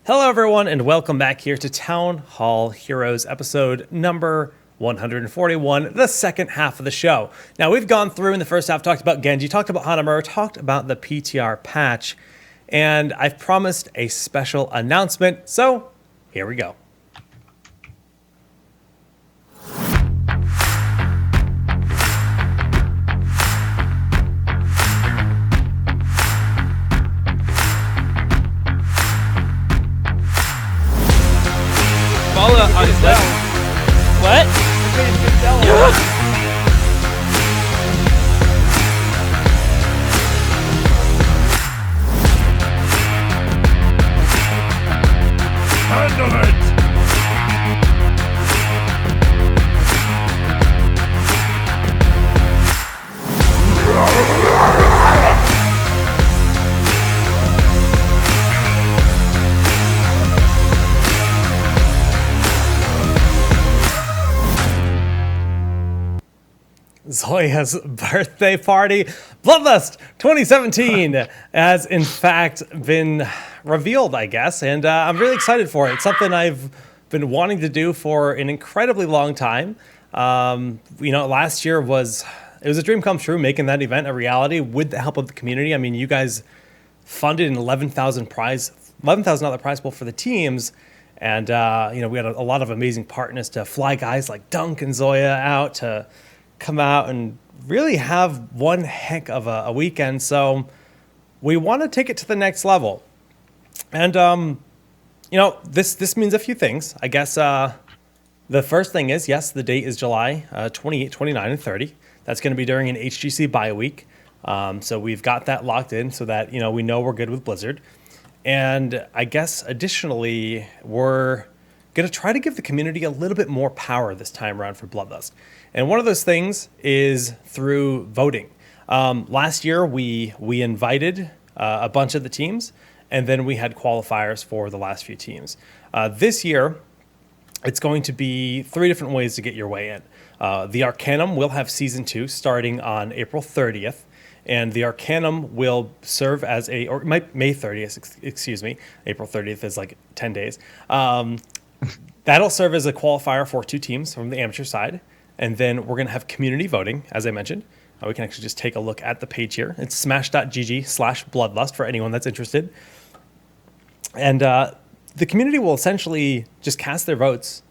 Hello, everyone, and welcome back here to Town Hall Heroes, episode number 141, the second half of the show. Now, we've gone through in the first half, talked about Genji, talked about Hanamura, talked about the PTR patch, and I've promised a special announcement, so here we go. Follow on his left. What? Handle it! Zoya's birthday party, Bloodlust 2017, has in fact been revealed, I guess, and I'm really excited for it. It's something I've been wanting to do for an incredibly long time. Last year was a dream come true, making that event a reality with the help of the community. I mean, you guys funded an $11,000 prize pool for the teams. And, we had a lot of amazing partners to fly guys like Dunk and Zoya out to come out and really have one heck of a weekend. So we want to take it to the next level. And, this means a few things. I guess the first thing is, yes, the date is July 28, 29, and 30. That's going to be during an HGC bye week. So we've got that locked in so that, we know we're good with Blizzard. And I guess additionally, we're going to try to give the community a little bit more power this time around for Bloodlust. And one of those things is through voting. Last year, we invited a bunch of the teams, and then we had qualifiers for the last few teams. This year, it's going to be 3 different ways to get your way in. The Arcanum will have Season 2 starting on April 30th. And the Arcanum will serve as May 30th, excuse me. April 30th is like 10 days. That'll serve as a qualifier for 2 teams from the amateur side. And then we're going to have community voting, as I mentioned. We can actually just take a look at the page here. It's smash.gg/bloodlust for anyone that's interested. And the community will essentially just cast their votes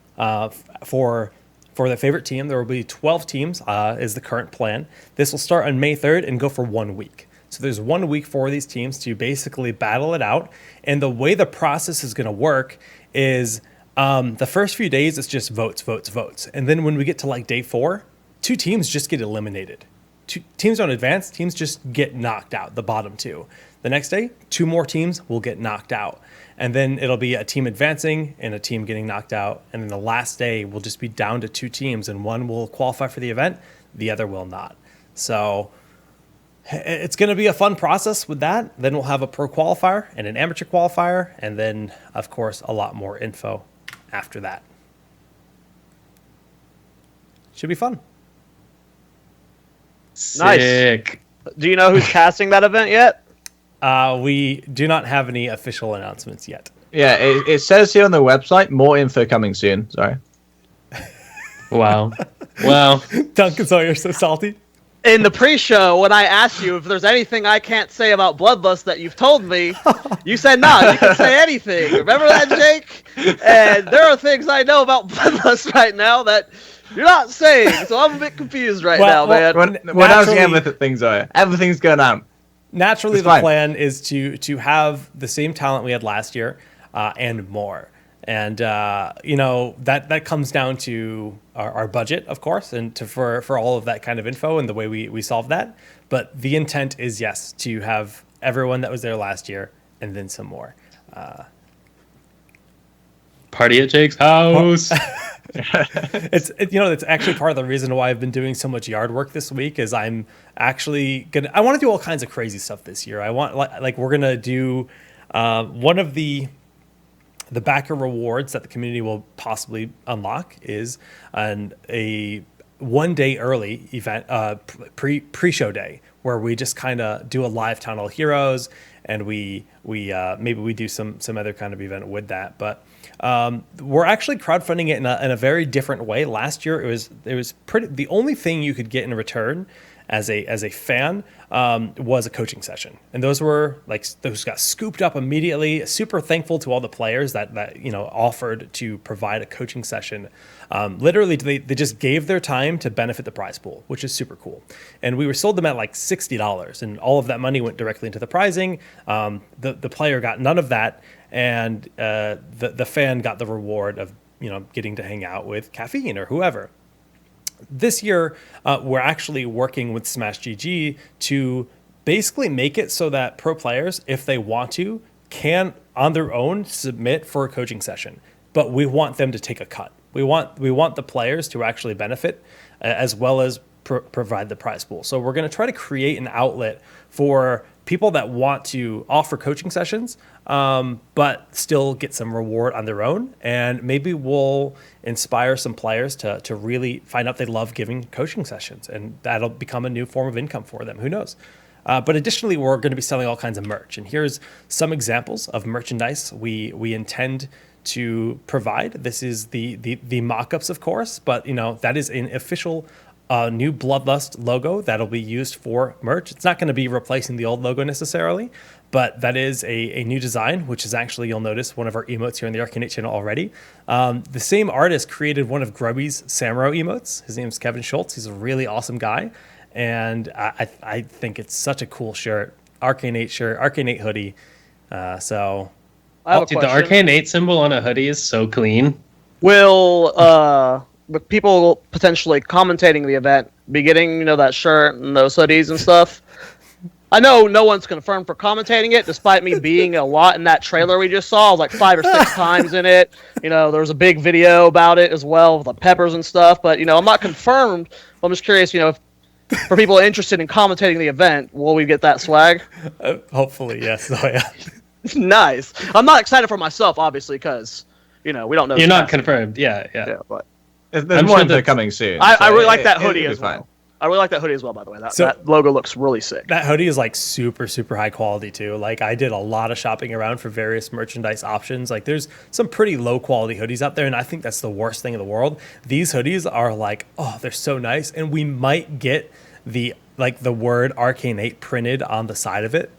for their favorite team. There will be 12 teams is the current plan. This will start on May 3rd and go for 1 week. So there's 1 week for these teams to basically battle it out. And the way the process is going to work is the first few days, it's just votes. And then when we get to like day 4, 2 teams just get eliminated. 2 teams don't advance. Teams just get knocked out, the bottom 2. The next day, 2 more teams will get knocked out. And then it'll be a team advancing and a team getting knocked out. And then the last day will just be down to 2 teams, and one will qualify for the event, the other will not. So it's going to be a fun process with that. Then we'll have a pro qualifier and an amateur qualifier, and then, of course, a lot more info after that. Should be fun. Nice. Do you know who's casting that event yet? We do not have any official announcements yet. Yeah, it says here on the website, more info coming soon. Sorry. Wow. Wow. Duncan, so you're so salty. In the pre-show, when I asked you if there's anything I can't say about Bloodlust that you've told me, you said, nah, you can say anything. Remember that, Jake? And there are things I know about Bloodlust right now that you're not saying, so I'm a bit confused right now, man. What else again with the things are? Everything's going on. Naturally, the plan is to have the same talent we had last year and more. And, that comes down to our budget, of course, and for all of that kind of info and the way we solve that. But the intent is, yes, to have everyone that was there last year and then some more. Party at Jake's house. It's actually part of the reason why I've been doing so much yard work this week is I'm actually I want to do all kinds of crazy stuff this year. I want we're gonna do one of the backer rewards that the community will possibly unlock is a 1 day early event pre-show day where we just kind of do a live Town Hall Heroes and we maybe we do some other kind of event with that. But we're actually crowdfunding it in a very different way. Last year it was pretty. The only thing you could get in return as a fan was a coaching session, and those got scooped up immediately. Super thankful to all the players that offered to provide a coaching session. Literally, they just gave their time to benefit the prize pool, which is super cool. And we were sold them at like $60, and all of that money went directly into the prizing. The player got none of that, and the fan got the reward of getting to hang out with Caffeine or whoever. This year, we're actually working with Smash GG to basically make it so that pro players, if they want to, can on their own submit for a coaching session. But we want them to take a cut. We want the players to actually benefit as well as provide the prize pool. So we're going to try to create an outlet for people that want to offer coaching sessions, but still get some reward on their own. And maybe we'll inspire some players to really find out they love giving coaching sessions, and that'll become a new form of income for them. Who knows? But additionally, we're going to be selling all kinds of merch. And here's some examples of merchandise we intend to provide. This is the mock-ups, of course, but that is an official new Bloodlust logo that'll be used for merch. It's not going to be replacing the old logo necessarily, but that is a new design, which is actually, you'll notice, one of our emotes here on the Arcanate channel already. The same artist created one of Grubby's Samuro emotes. His name is Kevin Schultz. He's a really awesome guy, and I think it's such a cool shirt. Arcanate hoodie. So I have a Dude, the question. Arcane 8 symbol on a hoodie is so clean. Will with people potentially commentating the event be getting that shirt and those hoodies and stuff? I know no one's confirmed for commentating it, despite me being a lot in that trailer we just saw, like 5 or 6 times in it. There was a big video about it as well with the peppers and stuff. But I'm not confirmed. I'm just curious. If, for people interested in commentating the event, will we get that swag? hopefully, yes. Oh, yeah. Nice. I'm not excited for myself, obviously, because we don't know. You're not Sebastian. confirmed. Yeah. Yeah, but There's I'm more sure info that- coming soon. I really like that it'll hoodie be as well. fine. I really like that hoodie as well, by the way. So- That logo looks really sick. That hoodie is like super, super high quality too. Like I did a lot of shopping around for various merchandise options. Like there's some pretty low quality hoodies out there, and I think that's the worst thing in the world. These hoodies are like, oh, they're so nice, and we might get the word Arcane 8 printed on the side of it.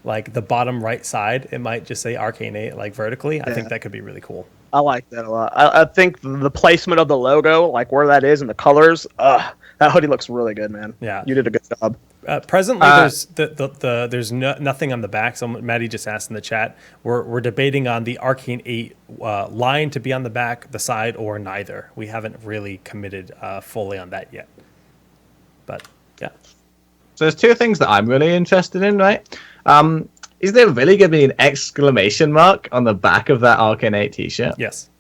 Like the bottom right side, it might just say Arcane 8 like vertically. I think that could be really cool. I like that a lot. I think the placement of the logo, like where that is and the colors, that hoodie looks really good, man. Yeah. You did a good job. Presently, there's nothing on the back. So Maddie just asked in the chat. We're debating on the Arcane 8 line to be on the back, the side, or neither. We haven't really committed fully on that yet. But yeah. So there's 2 things that I'm really interested in, right? Is there really going to be an exclamation mark on the back of that Arcane 8 t-shirt? Yes.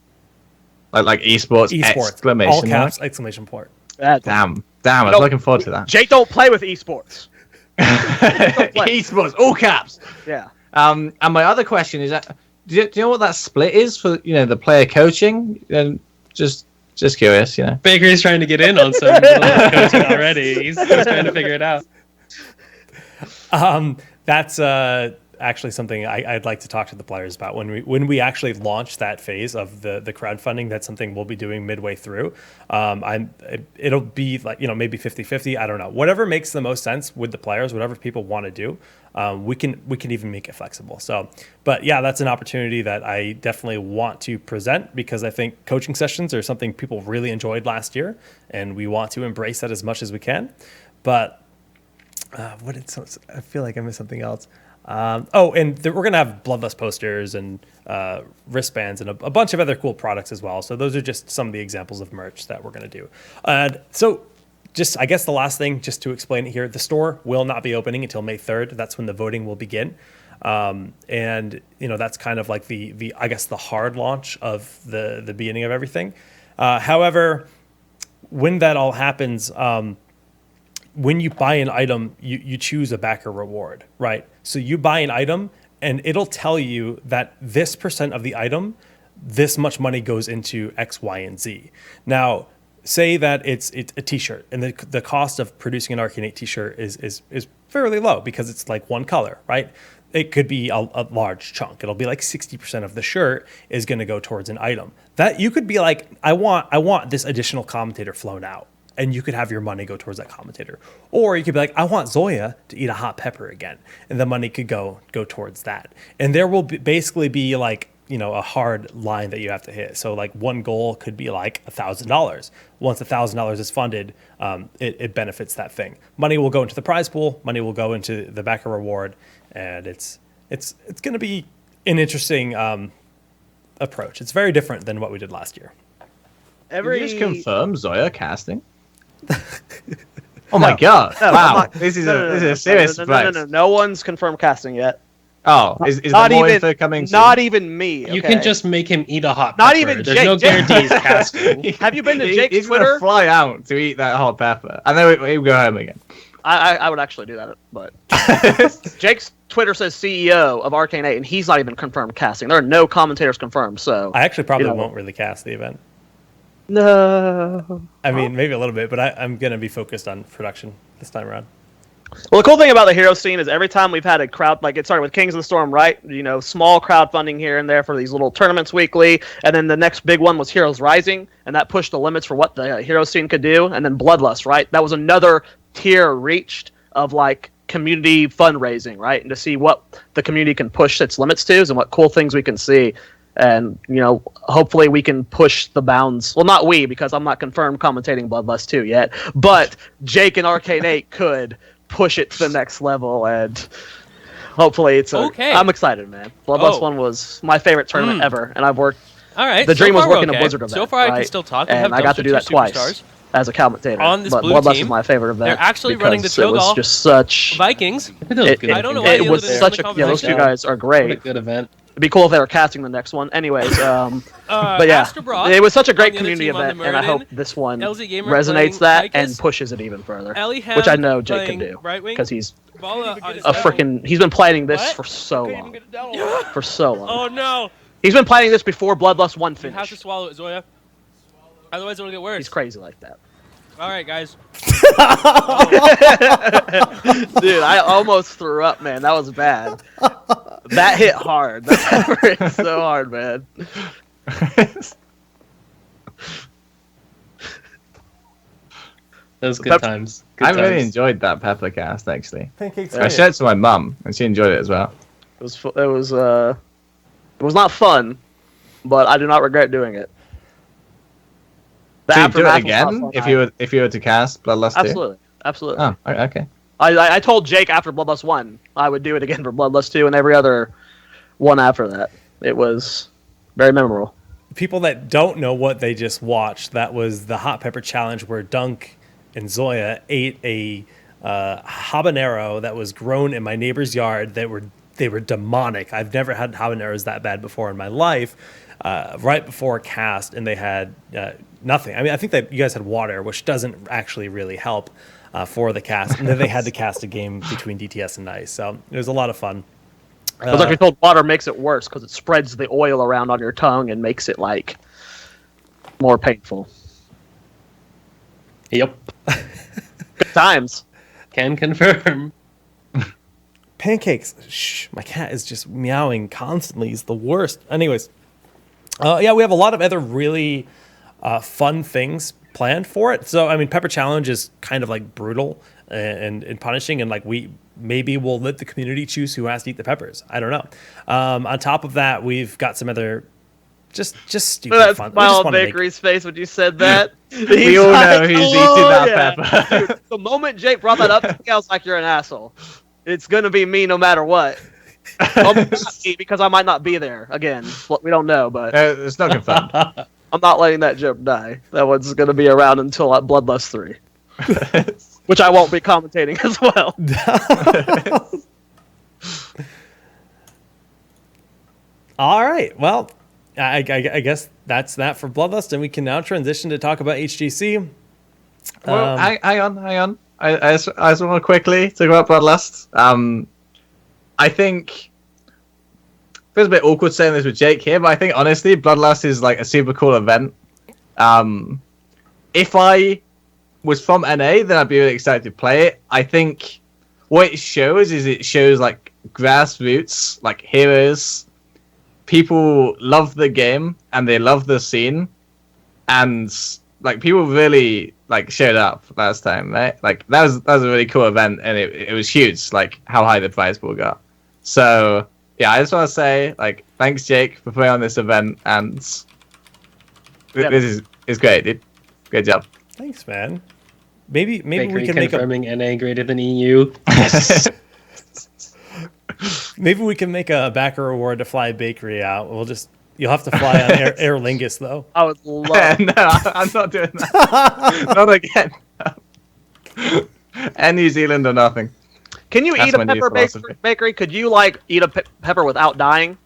Like esports exclamation all caps, mark? exclamation point. Damn, I was looking forward to that. Jake don't play with esports. play. Esports, all caps. Yeah. And my other question is, do you know what that split is for the player coaching? And just curious, Baker's trying to get in on some coaching already. He's trying to figure it out. That's actually something I'd like to talk to the players about when we actually launch that phase of the crowdfunding. That's something we'll be doing midway through. It'll be like maybe 50-50. I don't know. Whatever makes the most sense with the players, whatever people want to do, we can even make it flexible. So, but yeah, that's an opportunity that I definitely want to present because I think coaching sessions are something people really enjoyed last year, and we want to embrace that as much as we can. But I feel like I missed something else. And we're going to have Bloodlust posters and wristbands and a bunch of other cool products as well. So those are just some of the examples of merch that we're going to do. So just, I guess the last thing, just to explain it here, the store will not be opening until May 3rd. That's when the voting will begin. And that's kind of like the I guess the hard launch of the beginning of everything. However, when that all happens, when you buy an item, you choose a backer reward, right? So you buy an item and it'll tell you that this % of the item, this much money goes into X, Y, and Z. Now, say that it's a t-shirt and the cost of producing an Arcane 8 t-shirt is fairly low because it's like one color, right? it could be a large chunk. It'll be like 60% of the shirt is going to go towards an item. That you could be like, I want this additional commentator flown out, and you could have your money go towards that commentator. Or you could be like, I want Zoya to eat a hot pepper again, and the money could go towards that. And there will basically be like, a hard line that you have to hit. So like one goal could be like $1,000. Once $1,000 is funded, it benefits that thing. Money will go into the prize pool. Money will go into the backer reward, and it's going to be an interesting approach. It's very different than what we did last year. Can you just confirm Zoya casting? Oh my god! No, wow, this is a serious surprise. No one's confirmed casting yet. Oh, is not there more even info coming soon? Not even me. You okay? can just make him eat a hot pepper. Not even There's Jake. no guarantees casting. Have you been to Jake's He's Twitter? gonna fly out to eat that hot pepper, and then he'll go home again. I would actually do that, but Jake's Twitter says CEO of Arcane 8, and he's not even confirmed casting. There are no commentators confirmed, so I actually probably won't really cast the event. no. I mean, maybe a little bit, but I'm going to be focused on production this time around. Well, the cool thing about the hero scene is every time we've had a crowd, like it started with Kings of the Storm, right? Small crowdfunding here and there for these little tournaments weekly, and then the next big one was Heroes Rising, and that pushed the limits for what the hero scene could do, and then Bloodlust, right? That was another tier reached of like community fundraising, right? And to see what the community can push its limits to and what cool things we can see. And, hopefully we can push the bounds. Well, not we, because I'm not confirmed commentating Bloodlust 2 yet, but Jake and Arcane 8 could push it to the next level, and hopefully it's okay. I'm excited, man. Bloodlust 1 was my favorite tournament ever, and I've worked. All right. The dream was so far working okay. a Blizzard event. So far, I right? can still talk. We and have I got to do that twice superstars. as a commentator. On this but blue Bloodlust team, is my favorite event. they're actually running the because Chill it was Golf just such. Vikings. I don't know why It the was others such in a. the Yeah, those two conversation. guys are What a great. good event. It'd be cool if they were casting the next one. Anyways, but yeah, Astor Brock it was such a on great the other community team on the event, and I hope Meriden. this one LZ Gamer resonates playing that Vicus. and pushes it even further. Ellie Ham Which I know Jake can playing do right wing. because he's Bala on his a double. freaking. He's been planning this What? for so long. For so long. Oh no! He's been planning this before Bloodlust 1 You have to finished. swallow it, Zoya. Otherwise, it'll get worse. He's crazy like that. All right, guys. Dude, I almost threw up, man. That was bad. That hit hard. That hit so hard, man. Those good Pep- times. I Good really times. enjoyed that pepper cast actually. Pancakes. I shared it to my mum, and she enjoyed it as well. It was not fun, but I do not regret doing it. The So you do it aftermath was not again fun if you were to cast Bloodlust 2? Absolutely. Oh, okay. I told Jake after Bloodlust 1 I would do it again for Bloodlust 2 and every other one after that. It was very memorable. People that don't know what they just watched, that was the hot pepper challenge where Dunk and Zoya ate a habanero that was grown in my neighbor's yard. They were demonic. I've never had habaneros that bad before in my life. Right before cast, and they had nothing. I mean, I think that you guys had water, which doesn't actually really help for the cast. And then they had to cast a game between DTS and Nice, so it was a lot of fun. I was actually told water makes it worse because it spreads the oil around on your tongue and makes it like more painful. Yep. Good times. Can confirm. Pancakes. Shh, my cat is just meowing constantly. He's the worst. Anyways, yeah, we have a lot of other really fun things planned for it. So, I mean, Pepper Challenge is kind of like brutal and punishing, and like we'll let the community choose who has to eat the peppers. I don't know. On top of that, we've got some other just stupid That fun. smile on wanna make- Bakery's face when you said that. We all know who's eating that pepper. Dude, the moment Jake brought that up to me, I was like, you're an asshole. It's going to be me no matter what. Not me, because I might not be there. Again, we don't know, but It's not confirmed. I'm not letting that joke die. That one's going to be around until Bloodlust 3. Which I won't be commentating as well. All right. Well, I guess that's that for Bloodlust, and we can now transition to talk about HGC. Well, hang on. I just want to quickly talk about Bloodlust. I think it feels a bit awkward saying this with Jake here, but I think honestly, Bloodlust is like a super cool event. If I was from NA, then I'd be really excited to play it. I think what it shows is like grassroots, like heroes. People love the game and they love the scene, and like people really like showed up last time, right? Like that was a really cool event, and it was huge, like how high the prize pool got. So yeah, I just want to say like thanks Jake for putting on this event, and this is great, dude. Great job. Thanks, man. Maybe Bakery we can make a confirming NA greater than EU. maybe we can make a backer reward to fly Bakery out. You'll have to fly on Aer Lingus though. I would love. No, I'm not doing that. Not again. And New Zealand or nothing. Can you That's eat a my new pepper philosophy. bakery? Could you like eat a pepper without dying?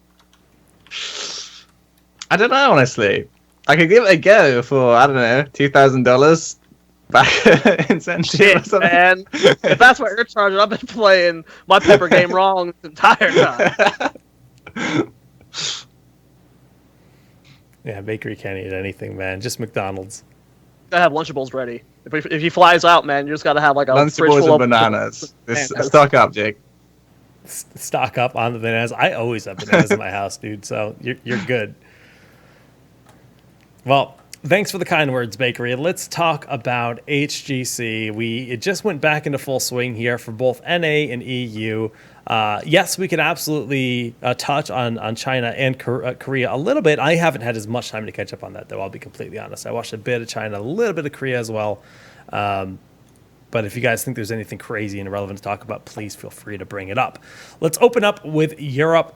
I don't know, honestly. I could give it a go for, I don't know, $2,000 back incentive or Shit, something. man. If that's what you're charging, I've been playing my pepper game wrong the entire time. Yeah, Bakery can't eat anything, man. Just McDonald's. Gotta have Lunchables ready. If he flies out, man, you just gotta have like a fridge Lunchables full and of bananas. bananas. Stock up, Jake. Stock up on the bananas. I always have bananas in my house, dude. So you're good. Well, thanks for the kind words, Bakery. Let's talk about HGC. It just went back into full swing here for both NA and EU. Yes, we can absolutely touch on China and Korea a little bit. I haven't had as much time to catch up on that, though. I'll be completely honest. I watched a bit of China, a little bit of Korea as well. But if you guys think there's anything crazy and irrelevant to talk about, please feel free to bring it up. Let's open up with Europe.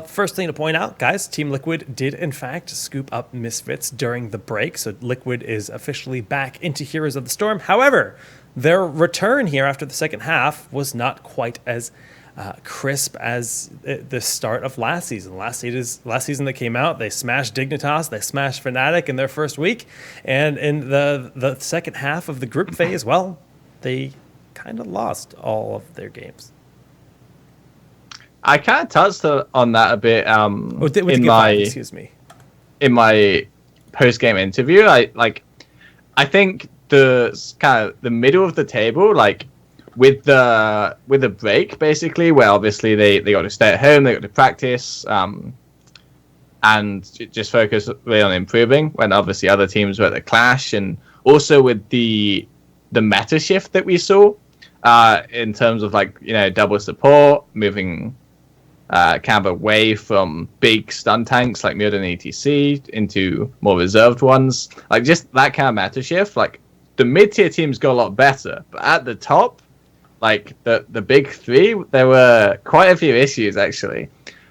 First thing to point out, guys, Team Liquid did in fact scoop up Misfits during the break, so Liquid is officially back into Heroes of the Storm. However, their return here after the second half was not quite as crisp as the start of last season. Last season they came out, they smashed Dignitas, they smashed Fnatic in their first week, and in the second half of the group phase, well, they kind of lost all of their games. I kind of touched on that a bit Excuse me. in my post-game interview. I think the kind of the middle of the table, like with the break, basically, where obviously they got to stay at home, they got to practice, and just focus really on improving. When obviously other teams were at the clash, and also with the meta shift that we saw in terms of like double support, moving kind of away from big stun tanks like Murd and ETC into more reserved ones. Like just that kind of meta shift. Like the mid-tier teams got a lot better, but at the top, like the big three, there were quite a few issues actually,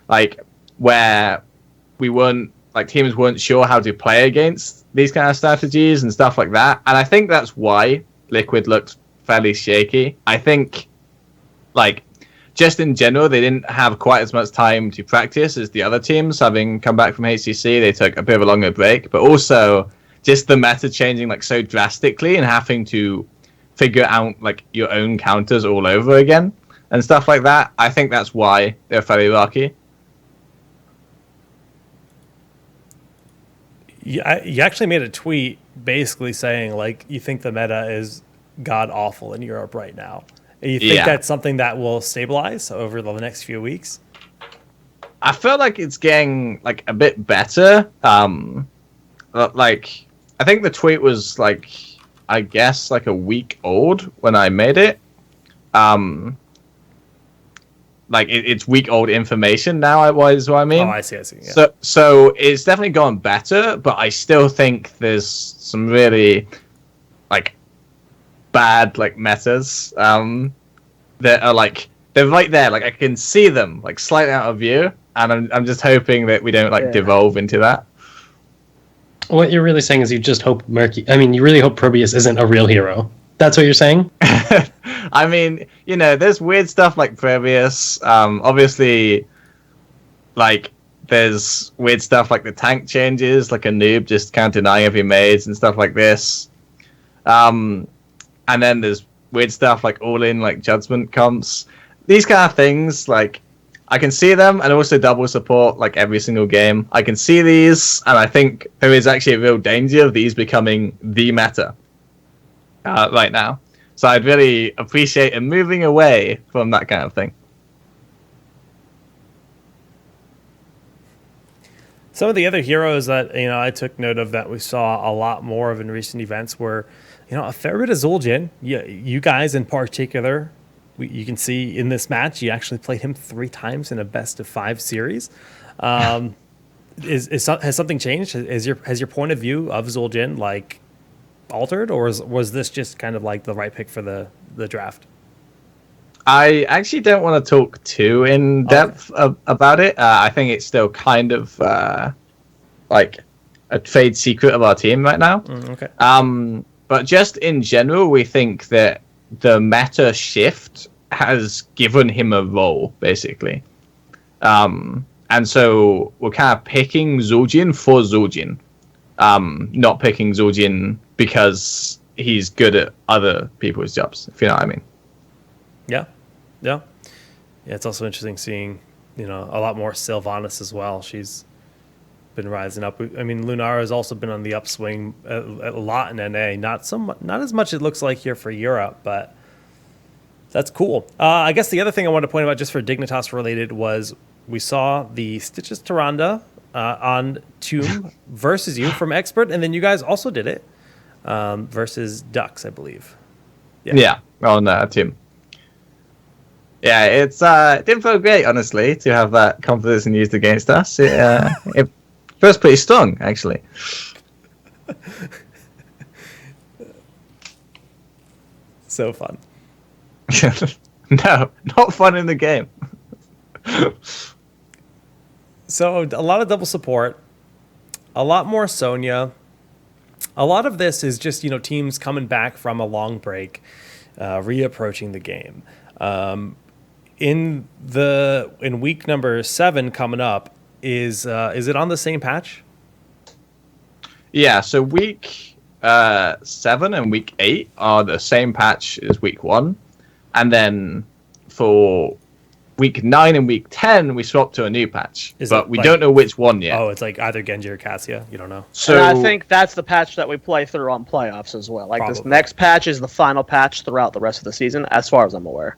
like where teams weren't sure how to play against these kind of strategies and stuff like that. And I think that's why Liquid looked fairly shaky. I think like just in general, they didn't have quite as much time to practice as the other teams. Having come back from HCC, they took a bit of a longer break, but also just the meta changing like so drastically and having to figure out like your own counters all over again and stuff like that. I think that's why they're fairly rocky. Yeah, you actually made a tweet basically saying like you think the meta is god awful in Europe right now. You think that's something that will stabilize over the next few weeks? I feel like it's getting like a bit better. Like I think the tweet was like I guess like a week old when I made it. Like it's week old information now. Is what I mean. Oh, I see. Yeah. So it's definitely gone better, but I still think there's some really like bad like metas that are like they're right there. Like I can see them like slightly out of view, and I'm just hoping that we don't like devolve into that. What you're really saying is you just hope you really hope Probius isn't a real hero. That's what you're saying? I mean, there's weird stuff like Probius. Obviously, like, there's weird stuff like the tank changes, like a noob just can't deny every maze and stuff like this. And then there's weird stuff like all-in, like, judgment comps. These kind of things, like, I can see them and also double support, like, every single game. I can see these, and I think there is actually a real danger of these becoming the meta. Right now. So I'd really appreciate a moving away from that kind of thing. Some of the other heroes that I took note of that we saw a lot more of in recent events were, a fair bit of Zul'jin. You guys in particular, you can see in this match, you actually played him 3 times in a best of 5 series. Has something changed? Has your point of view of Zul'jin like altered, or was this just kind of like the right pick for the draft? I actually don't want to talk too in depth about it. I think it's still kind of like a trade secret of our team right now. Okay. But just in general, we think that the meta shift has given him a role, basically. And so we're kind of picking Zul'jin for Zul'jin. Not picking Zul'jin because he's good at other people's jobs, if you know what I mean. Yeah. It's also interesting seeing, a lot more Sylvanas as well. She's been rising up. I mean, Lunara has also been on the upswing a lot in NA. Not as much it looks like here for Europe, but that's cool. I guess the other thing I wanted to point out just for Dignitas related was we saw the Stitches Tyrande on Tomb versus you from Expert, and then you guys also did it versus Ducks, I believe. Yeah, on Tomb. Yeah, it didn't feel great, honestly, to have that confidence used against us. It feels pretty strong, actually. So fun. No, not fun in the game. So a lot of double support, a lot more Sonya. A lot of this is just, teams coming back from a long break, reapproaching the game. In week number 7 coming up, is it on the same patch? Yeah, so week 7 and week 8 are the same patch as week 1, and then for week 9 and week 10 we swapped to a new patch, but we don't know which one yet. Oh, it's like either Genji or Cassia. You don't know. So and I think that's the patch that we play through on playoffs as well. Like This next patch is the final patch throughout the rest of the season, as far as I'm aware.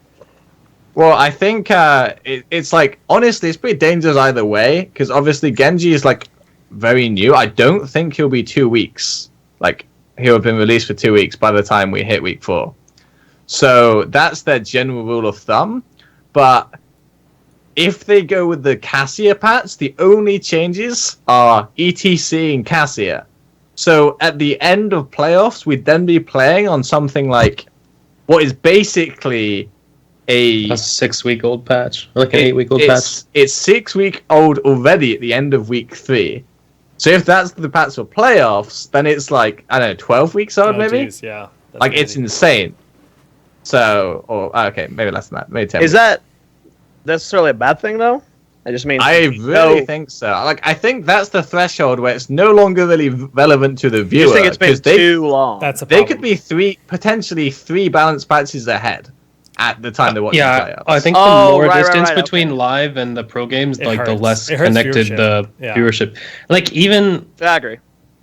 Well, I think it's like, honestly, it's pretty dangerous either way, because obviously Genji is like very new. I don't think he'll be 2 weeks. Like, he'll have been released for 2 weeks by the time we hit week 4. So that's their general rule of thumb. But if they go with the Cassia patch, the only changes are ETC and Cassia. So at the end of playoffs, we'd then be playing on something like what is basically a 6-week-old patch, or like an 8-week-old patch. It's 6 week old already at the end of week 3. So if that's the patch for playoffs, then it's like, I don't know, 12 weeks old, maybe? Geez, yeah. Like, crazy. It's insane. So, okay, maybe less than that. Maybe 10 Is that necessarily a bad thing, though? I just mean... I really think so. Like, I think that's the threshold where it's no longer really relevant to the viewer. You think it's been too long? That's a problem. They could be potentially 3 balanced patches ahead at the time they're watching playoffs. I think the more distance between live and the pro games, the less connected the viewership. Like, even... I agree.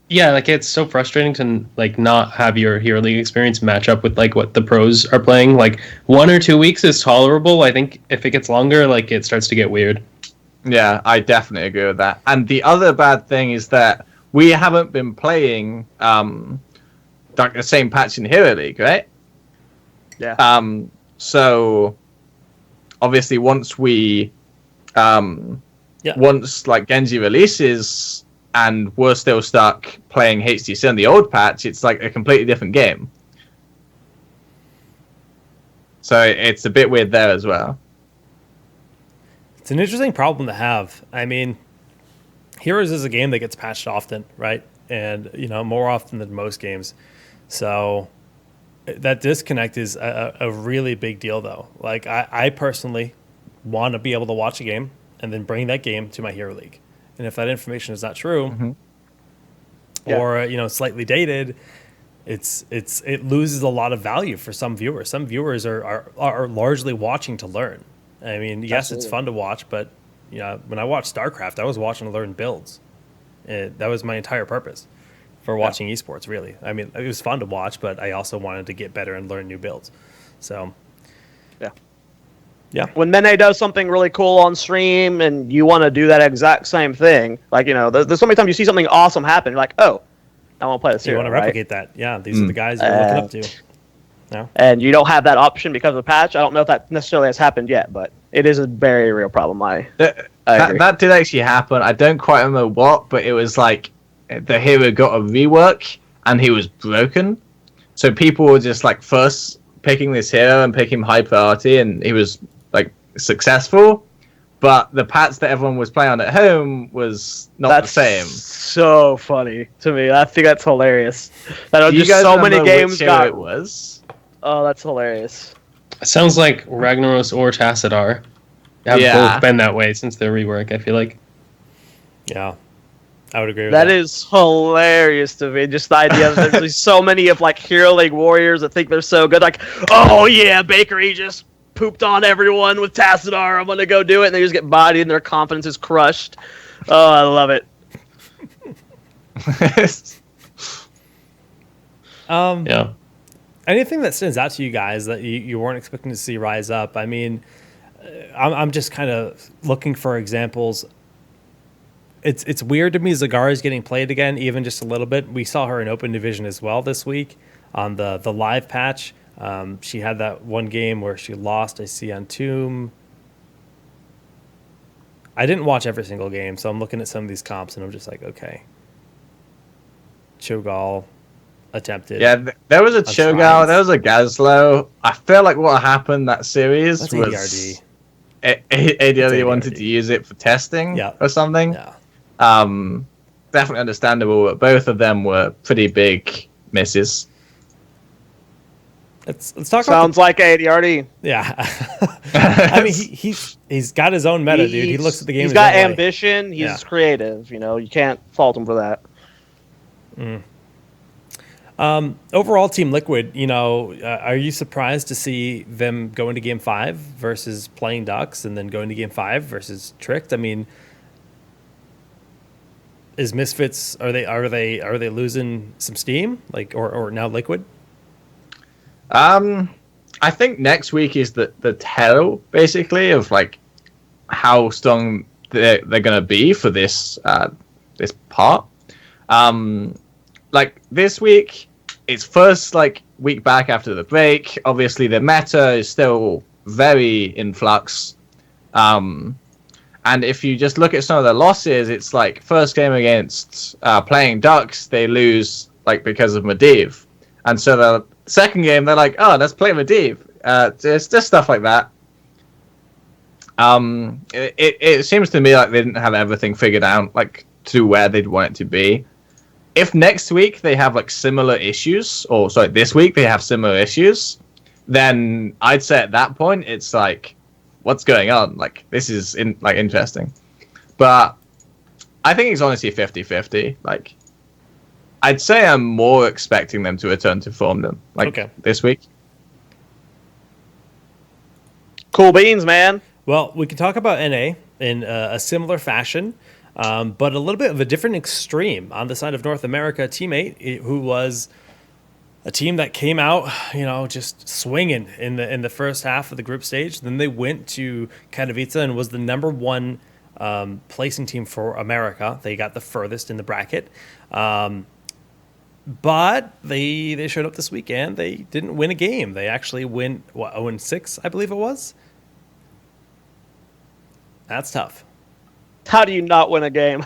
Yeah, like, it's so frustrating to, like, not have your Hero League experience match up with, like, what the pros are playing. Like, 1 or 2 weeks is tolerable. I think if it gets longer, like, it starts to get weird. Yeah, I definitely agree with that. And the other bad thing is that we haven't been playing like the same patch in Hero League, right? Yeah. So obviously once we once like Genji releases and we're still stuck playing HTC on the old patch, it's like a completely different game. So it's a bit weird there as well. It's an interesting problem to have. I mean, Heroes is a game that gets patched often, right? And, more often than most games. So that disconnect is a really big deal, though. Like, I personally want to be able to watch a game and then bring that game to my Hero League. And if that information is not true or, slightly dated, it loses a lot of value for some viewers. Some viewers are largely watching to learn. I mean, yes, Absolutely. It's fun to watch, but when I watched StarCraft, I was watching to learn builds. That was my entire purpose for watching esports, really. I mean, it was fun to watch, but I also wanted to get better and learn new builds. So, Yeah. When Mene does something really cool on stream and you want to do that exact same thing, like, there's so many times you see something awesome happen, you're like, oh, I want to play this You hero, want to right? replicate that. Yeah, these are the guys you're looking up to. No? And you don't have that option because of the patch. I don't know if that necessarily has happened yet, but it is a very real problem. I agree. That did actually happen. I don't quite remember what, but it was like the hero got a rework and he was broken. So people were just like first picking this hero and picking high priority, and he was like successful. But the patch that everyone was playing on at home was not the same. So funny to me. I think that's hilarious. That Do you just guys so remember many games which hero got. it was? Oh, that's hilarious. It sounds like Ragnaros or Tassadar have Yeah. both been that way since their rework, I feel like. Yeah. I would agree with That is hilarious to me. Just the idea that there's so many of like Hero League warriors that think they're so good. Like, oh yeah, Bakery just pooped on everyone with Tassadar. I'm gonna go do it, and they just get bodied, and their confidence is crushed. Oh, I love it. Yeah. Anything that stands out to you guys that you weren't expecting to see rise up? I mean, I'm just kind of looking for examples. It's weird to me Zagara is getting played again, even just a little bit. We saw her in Open Division as well this week on the live patch. She had that one game where she lost, I see, on Tomb. I didn't watch every single game, so I'm looking at some of these comps, and I'm just like, okay. Cho'Gall attempted. Yeah, there was a Cho'Gall, Shrines. there was a Gazlo. I feel like what happened that series That's was ADRD. ADRD wanted ADRD. to use it for testing Yeah. or something. Yeah. Definitely understandable, but both of them were pretty big misses. Let's talk about Sounds like ADRD. yeah. I mean, he's got his own meta, dude. He looks at the game. He's his got own way. ambition. He's Yeah. creative. You can't fault him for that. Overall, Team Liquid, are you surprised to see them go into Game 5 versus playing Ducks and then going to Game 5 versus Tricked? I mean, is Misfits are they losing some steam or now Liquid? I think next week is the tell basically of like how strong they're gonna be for this this part. Like this week, it's first like week back after the break. Obviously, the meta is still very in flux. And if you just look at some of the losses, it's like first game against playing Ducks, they lose like because of Medivh. And so the second game, they're like, oh, let's play Medivh. It's just stuff like that. It seems to me like they didn't have everything figured out like to where they'd want it to be. If next week they have like similar issues, or sorry, this week they have similar issues, then I'd say at that point it's like, what's going on? Like this is interesting. But I think it's honestly 50-50. Like I'd say I'm more expecting them to return to form than this week. Cool beans, man. Well, we can talk about NA in a similar fashion, but a little bit of a different extreme on the side of North America. Team 8, who was a team that came out, just swinging in the first half of the group stage. Then they went to Katowice and was the number one placing team for America. They got the furthest in the bracket. But they showed up this weekend. They didn't win a game. They actually win 0-6, I believe it was. That's tough. How do you not win a game?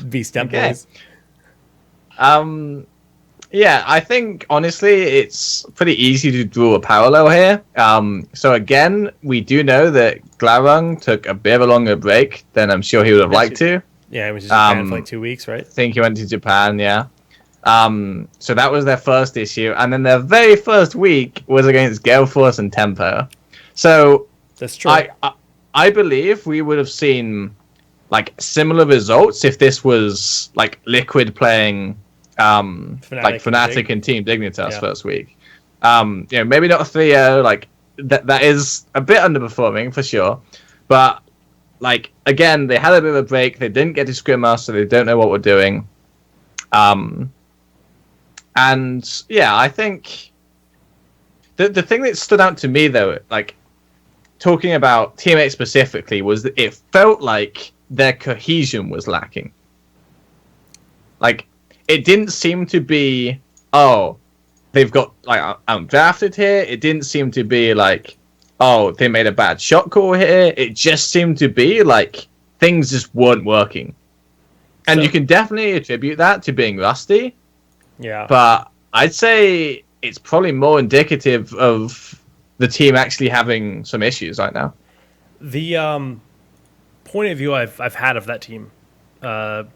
Beast Temp Okay. boys. Yeah, I think honestly it's pretty easy to draw a parallel here. So again, we do know that Glarung took a bit of a longer break than I'm sure he would have liked to. Yeah, it was just Japan for like 2 weeks, right? I think he went to Japan, yeah. So that was their first issue, and then their very first week was against Gale Force and Tempo. So That's true. I believe we would have seen like similar results if this was like Liquid playing like Fnatic and Team Dignitas first week. Maybe not a 3-0, like that is a bit underperforming for sure. But like again, they had a bit of a break, they didn't get to Scrim Master, so they don't know what we're doing. And yeah, I think the thing that stood out to me though, like talking about teammates specifically, was that it felt like their cohesion was lacking. Like, it didn't seem to be, oh, they've got, like, I'm drafted here. It didn't seem to be like, oh, they made a bad shot call here. It just seemed to be like things just weren't working. And you can definitely attribute that to being rusty. Yeah. But I'd say it's probably more indicative of the team actually having some issues right now. The point of view I've had of that team,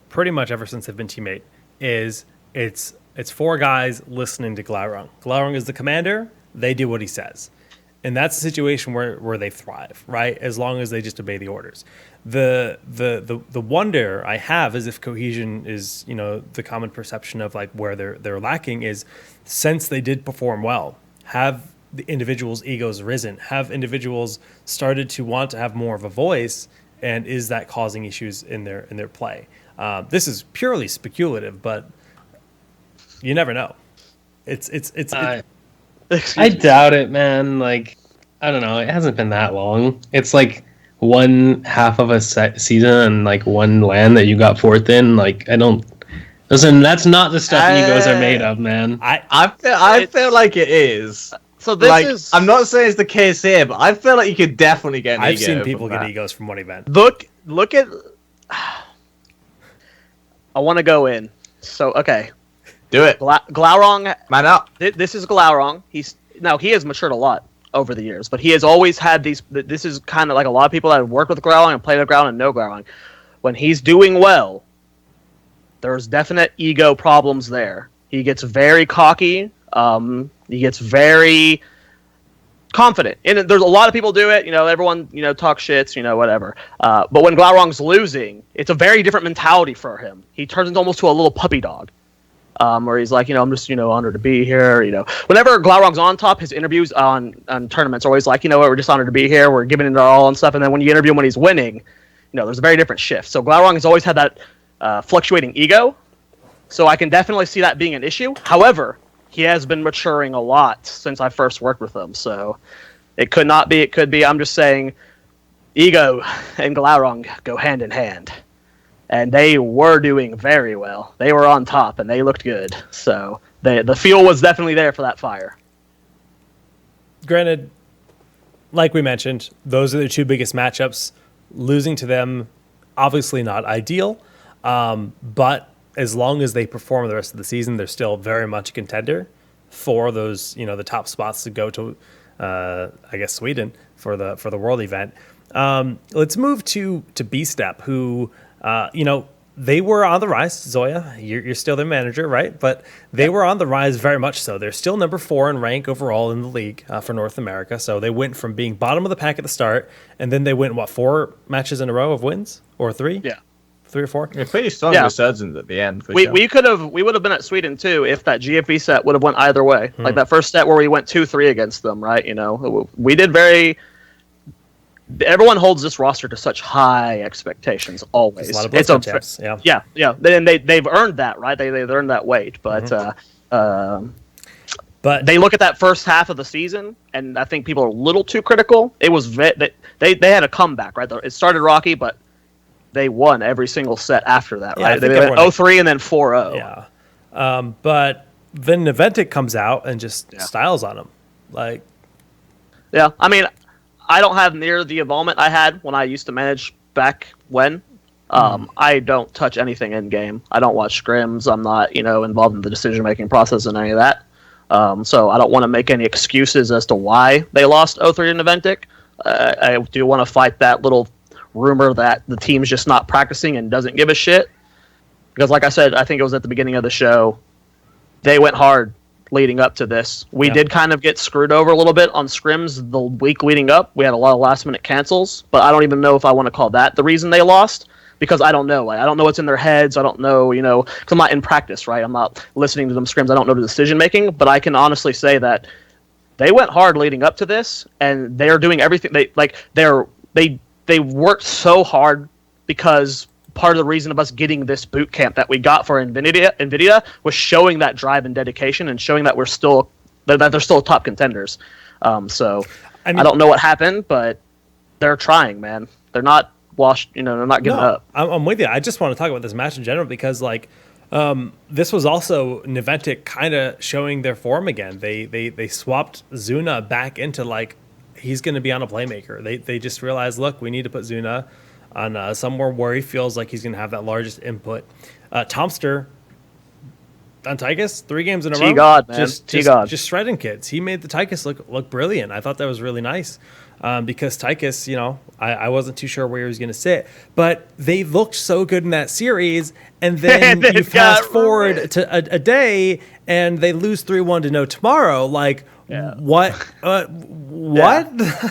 pretty much ever since they've been teammate, is it's four guys listening to Glaurung. Glaurung is the commander. They do what he says. And that's a situation where they thrive, right? As long as they just obey the orders. The wonder I have is if cohesion is, the common perception of like where they're lacking is, since they did perform well, have the individuals' egos risen? Have individuals started to want to have more of a voice? And is that causing issues in their play? This is purely speculative, but you never know. I doubt it, man. Like, I don't know. It hasn't been that long. It's like one half of a season and like one land that you got fourth in. Like, I don't. Listen, that's not the stuff egos are made of, man. I feel like it is. So this is. I'm not saying it's the case here, but I feel like you could definitely get an I've ego seen people from get that. egos from one event. Look at. I want to go in. So okay. Do it. Glaurung. Man up. This is Glaurung. He has matured a lot over the years, but he has always had these. This is kind of like a lot of people that have worked with Glaurung and played with Glaurung and know Glaurung. When he's doing well, there's definite ego problems there. He gets very cocky. He gets very confident. And there's a lot of people do it. Everyone talks shits. Whatever. But when Glaurung's losing, it's a very different mentality for him. He turns into almost to a little puppy dog. Where he's like, I'm just, honored to be here. Whenever Glaurung's on top, his interviews on tournaments are always like, we're just honored to be here. We're giving it our all and stuff. And then when you interview him when he's winning, there's a very different shift. So Glaurung has always had that fluctuating ego. So I can definitely see that being an issue. However, he has been maturing a lot since I first worked with him. So it could not be, it could be. I'm just saying ego and Glaurung go hand in hand. And they were doing very well. They were on top, and they looked good. So the fuel was definitely there for that fire. Granted, like we mentioned, those are the two biggest matchups. Losing to them, obviously not ideal. But as long as they perform the rest of the season, they're still very much a contender for those, the top spots to go to, I guess, Sweden for the World event. Let's move to B-Step, who... they were on the rise. Zoya, you're still their manager, right? But they were on the rise very much so. They're still number 4 in rank overall in the league for North America. So they went from being bottom of the pack at the start, and then they went, 4 matches in a row of wins? Or 3? Yeah. 3 or 4? Yeah, pretty strong resurgence at the end. We would have been at Sweden too if that GFB set would have went either way. Like that first set where we went 2-3 against them, right? We did very. Everyone holds this roster to such high expectations always. There's a lot of champs. Yeah. And they've earned that, right? They've earned that weight, but but they look at that first half of the season, and I think people are a little too critical. It was they had a comeback, right? It started rocky, but they won every single set after that, right? They went 0-3 and then 4-0. Yeah, but then Naventic comes out and just styles on them, like. Yeah, I mean. I don't have near the involvement I had when I used to manage back when. I don't touch anything in game. I don't watch scrims. I'm not, involved in the decision making process and any of that. So I don't want to make any excuses as to why they lost 0-3 in Naventic. I do want to fight that little rumor that the team's just not practicing and doesn't give a shit. Because, like I said, I think it was at the beginning of the show. They went hard leading up to this. We did kind of get screwed over a little bit on scrims the week leading up. We had a lot of last minute cancels, but I don't even know if I want to call that the reason they lost, because I don't know. I don't know what's in their heads. I don't know, because I'm not in practice, right? I'm not listening to them scrims. I don't know the decision making, but I can honestly say that they went hard leading up to this, and they're doing everything. They worked so hard because part of the reason of us getting this boot camp that we got for NVIDIA was showing that drive and dedication and showing that that they're still top contenders. So I don't know what happened, but they're trying, man. They're not washed, they're not giving up. I'm with you. I just want to talk about this match in general because this was also Niantic kind of showing their form again. They swapped Zuna back into he's going to be on a playmaker. They just realized, look, we need to put Zuna on somewhere where he feels like he's going to have that largest input. Tomster on Tychus, 3 games in a row. T-God, man. T-God. Just shredding kids. He made the Tychus look brilliant. I thought that was really nice because Tychus, I wasn't too sure where he was going to sit. But they looked so good in that series, and then you fast forward to a day, and they lose 3-1 to No Tomorrow. What? What? Yeah.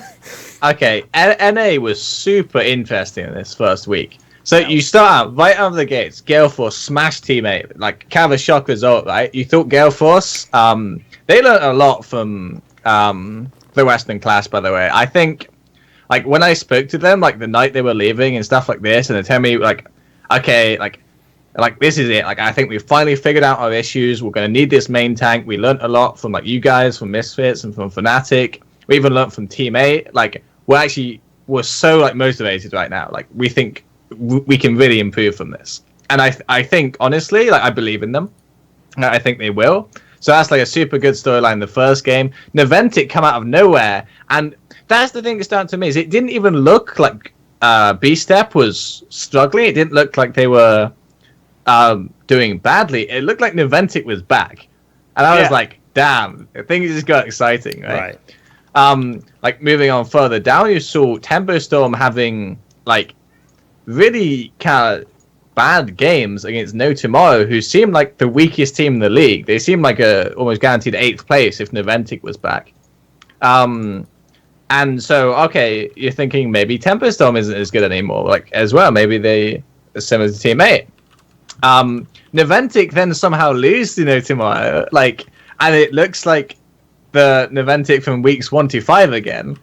Okay, NA was super interesting in this first week. So you start out right out of the gates. Gale Force smashed teammate, kind of a shock result, right? You thought Gale Force, they learned a lot from the Western class, by the way. I think, when I spoke to them, the night they were leaving and stuff like this, and they tell me, okay, this is it. I think we've finally figured out our issues. We're going to need this main tank. We learned a lot from you guys, from Misfits, and from Fnatic. We even learned from Team 8. We're so motivated right now. We think we can really improve from this. And I think, honestly, I believe in them. I think they will. So that's a super good storyline the first game. Niantic come out of nowhere. And that's the thing that's down to me, is it didn't even look like B-Step was struggling. It didn't look like they were doing badly. It looked like Niantic was back. And I was like, damn, things just got exciting, right? Moving on further down, you saw Tempo Storm having really kind of bad games against No Tomorrow, who seemed like the weakest team in the league. They seemed like a almost guaranteed 8th place if Niantic was back. And so, okay, you're thinking maybe Tempo Storm isn't as good anymore. As well, maybe they are similar to Team 8. Niantic then somehow lose to No Tomorrow, and it looks like the Niantic from weeks 1 to 5 again.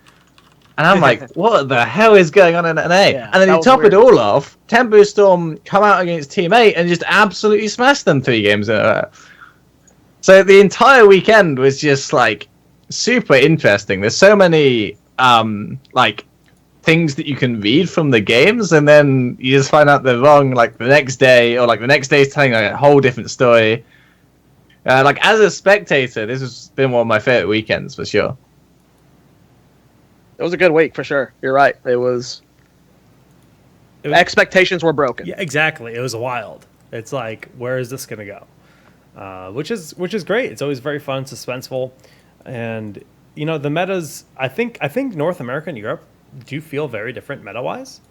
And I'm like, what the hell is going on in NA? Yeah, and then you top it all off, Tempo Storm come out against Team 8 and just absolutely smash them 3 games in a row. So the entire weekend was just super interesting. There's so many things that you can read from the games, and then you just find out they're wrong the next day, or the next day is telling a whole different story. As a spectator, this has been one of my favorite weekends for sure. It was a good week for sure. You're right. It was expectations were broken. Yeah, exactly. It was wild. It's where is this going to go? Which is great. It's always very fun, suspenseful, and the metas. I think North America and Europe do feel very different meta-wise.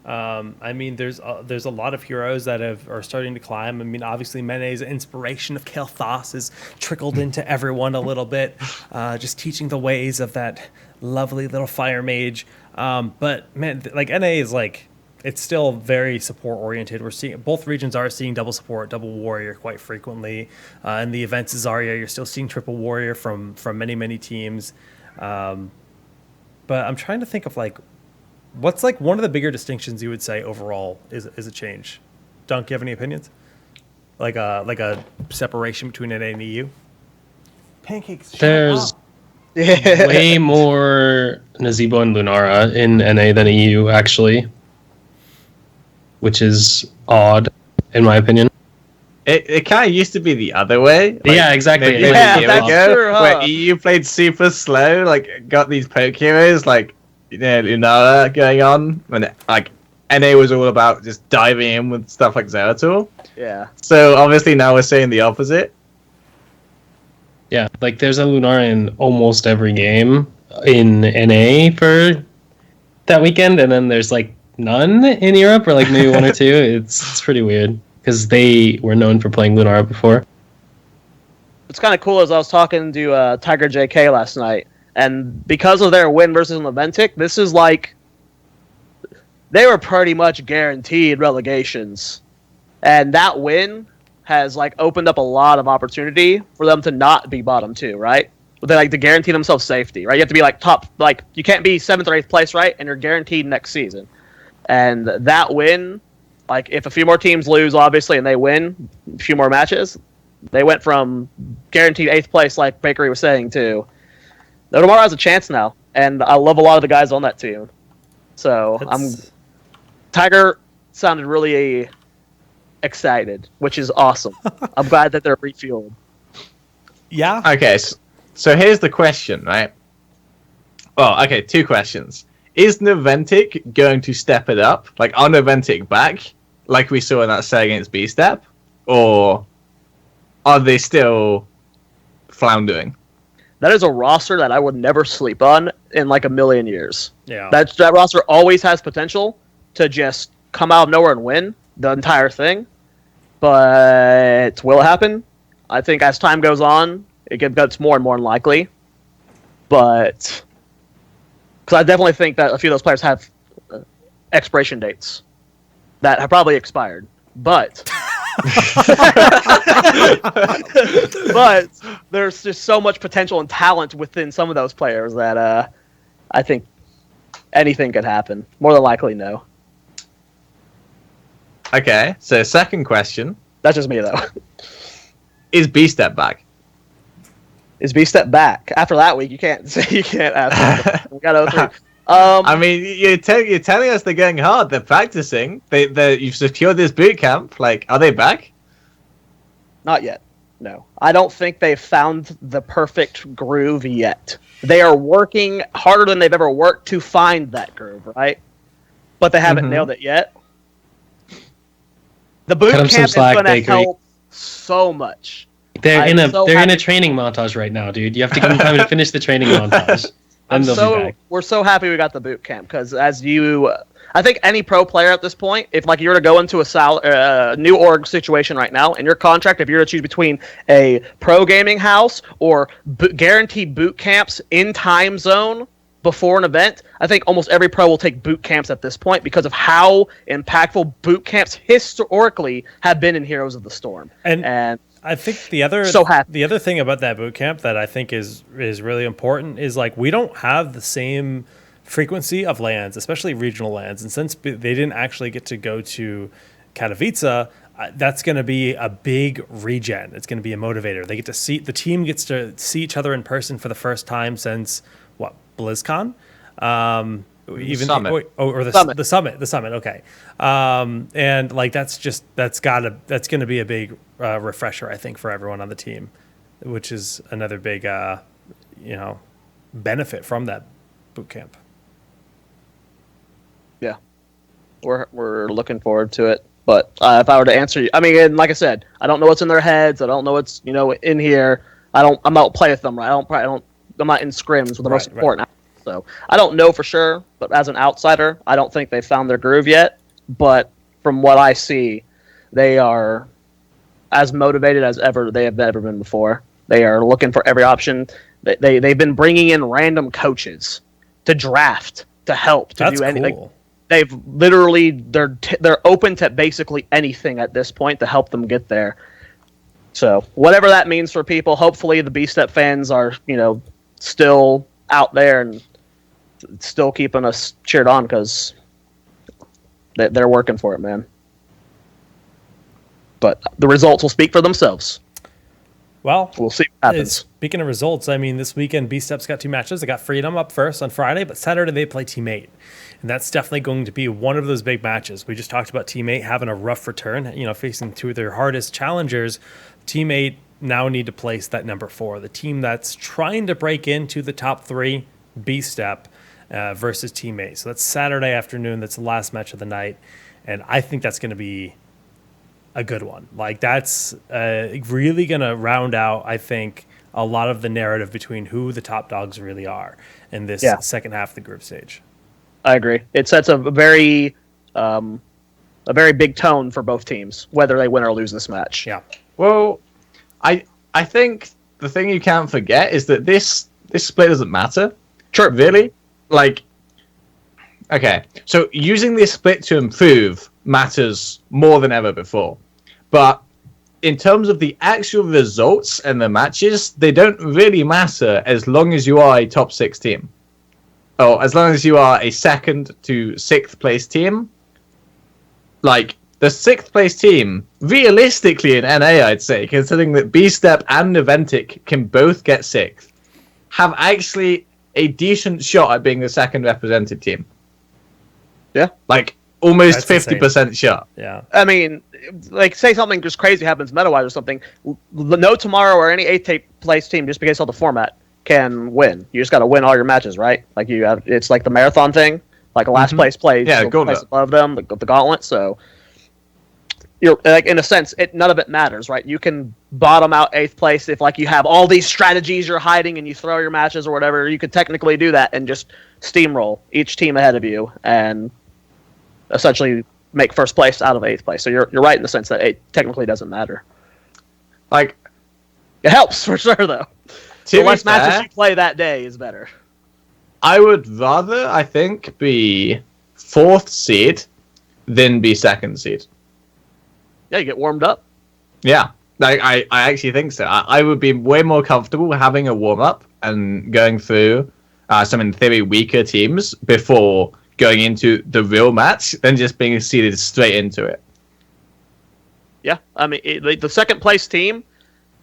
There's a lot of heroes that are starting to climb. Obviously, Mene's inspiration of Kael'thas has trickled into everyone a little bit, just teaching the ways of that lovely little fire mage. But man, NA is it's still very support oriented. We're seeing both regions are seeing double support, double warrior quite frequently. In the events of Zarya, you're still seeing triple warrior from many teams. But I'm trying to think of what's one of the bigger distinctions you would say overall is a change? Dunk, you have any opinions? Like a separation between NA and EU? Pancakes. There's way more Nazeebo and Lunara in NA than EU, actually, which is odd, in my opinion. It kind of used to be the other way. Yeah, exactly. Maybe Yeah, a year that's ago, true, huh? where EU played super slow, got these poke heroes, Lunara going on, and NA was all about just diving in with stuff like Zeratul. Yeah. So obviously now we're saying the opposite. Yeah, there's a Lunara in almost every game in NA for that weekend, and then there's none in Europe, or maybe 1 or 2. It's pretty weird, because they were known for playing Lunara before. What's kind of cool is I was talking to Tiger JK last night, and because of their win versus Niantic, this is they were pretty much guaranteed relegations, and that win has opened up a lot of opportunity for them to not be bottom 2, right? But they to guarantee themselves safety, right? You have to be top, you can't be 7th or 8th place, right? And you're guaranteed next season. And that win Like, if a few more teams lose, obviously, and they win a few more matches, they went from guaranteed 8th place, like Bakery was saying, to Tomorrow has a chance now, and I love a lot of the guys on that team. So Tiger sounded really excited, which is awesome. I'm glad that they're refueled. Yeah. Okay, so here's the question, right? Well, okay, 2 questions. Is Noventic going to step it up? Like, are Noventic back, like we saw in that set against B-Step? Or are they still floundering? That is a roster that I would never sleep on in like a million years. Yeah. That roster always has potential to just come out of nowhere and win the entire thing. But will it happen? I think as time goes on, it gets more and more unlikely. But because I definitely think that a few of those players have expiration dates that have probably expired. But but there's just so much potential and talent within some of those players that I think anything could happen. More than likely, no. Okay, so second question. That's just me, though. Is B-Step back? Is B-Step back? After that week, you can't ask. We got 0-3. I mean, you're telling us they're going hard. They're practicing. You've secured this boot camp. Like, are they back? Not yet. No. I don't think they've found the perfect groove yet. They are working harder than they've ever worked to find that groove, right? But they haven't nailed it yet. The boot camp is going to help so much. They're in a training montage right now, dude. You have to give them time to finish the training montage. We're so happy we got the boot camp because I think any pro player at this point, if like you were to go into a new org situation right now, in your contract, if you were to choose between a pro gaming house or guaranteed boot camps in time zone before an event, I think almost every pro will take boot camps at this point because of how impactful boot camps historically have been in Heroes of the Storm. And I think the other thing about that boot camp that I think is really important is like we don't have the same frequency of lands, especially regional lands, and since they didn't actually get to go to Katowice, that's going to be a big regen. It's going to be a motivator. The team gets to see each other in person for the first time since BlizzCon. Summit. The summit. Okay. And like that's going to be a big refresher, I think, for everyone on the team, which is another big, benefit from that boot camp. Yeah, we're looking forward to it. But if I were to answer you, I mean, and like I said, I don't know what's in their heads. I don't know what's in here. I'm not play with them, right? I'm not in scrims with the most important. So I don't know for sure, but as an outsider, I don't think they've found their groove yet. But from what I see, they are as motivated as they have ever been before. They are looking for every option. They've been bringing in random coaches to draft, to help, to do anything. Cool. They've literally they're open to basically anything at this point to help them get there. So whatever that means for people, hopefully the B-Step fans are still out there and still keeping us cheered on because they're working for it, man. But the results will speak for themselves. Well, we'll see what happens. Speaking of results, I mean, this weekend B-Step's got 2 matches. They got Freedom up first on Friday, but Saturday they play Team 8. And that's definitely going to be one of those big matches. We just talked about Team 8 having a rough return, facing 2 of their hardest challengers. Team 8 now need to place that number 4, the team that's trying to break into the top 3, B-Step, versus Team 8. So that's Saturday afternoon. That's the last match of the night. And I think that's going to be a good one. Like, that's really going to round out, I think, a lot of the narrative between who the top dogs really are in this second half of the group stage. I agree. It sets a very big tone for both teams, whether they win or lose this match. Yeah. Well, I think the thing you can't forget is that this split doesn't matter. Sure. Really? Like, okay, so using this split to improve matters more than ever before. But in terms of the actual results and the matches, they don't really matter as long as you are a top 6 team. Or as long as you are a 2nd to 6th place team. Like, the 6th place team, realistically in NA, I'd say, considering that B-Step and Naventic can both get 6th, have actually a decent shot at being the second represented team. Yeah. Like, almost That's 50% shot. Yeah. I mean, like, say something just crazy happens meta-wise or something. No Tomorrow or any 8th place team, just because of the format, can win. You just got to win all your matches, right? Like, it's like the marathon thing. Like, last place plays the place above them, the gauntlet. So, you're like, in a sense, none of it matters, right? You can bottom out 8th place if, like, you have all these strategies you're hiding and you throw your matches or whatever. You could technically do that and just steamroll each team ahead of you and essentially make first place out of 8th place. So you're right in the sense that it technically doesn't matter. Like, it helps for sure, though. The less matches you play that day is better. I would rather, I think, be 4th seed than be 2nd seed. Yeah, you get warmed up. Yeah, like, I actually think so. I would be way more comfortable having a warm-up and going through some, in theory, weaker teams before going into the real match than just being seeded straight into it. Yeah, I mean, the second place team,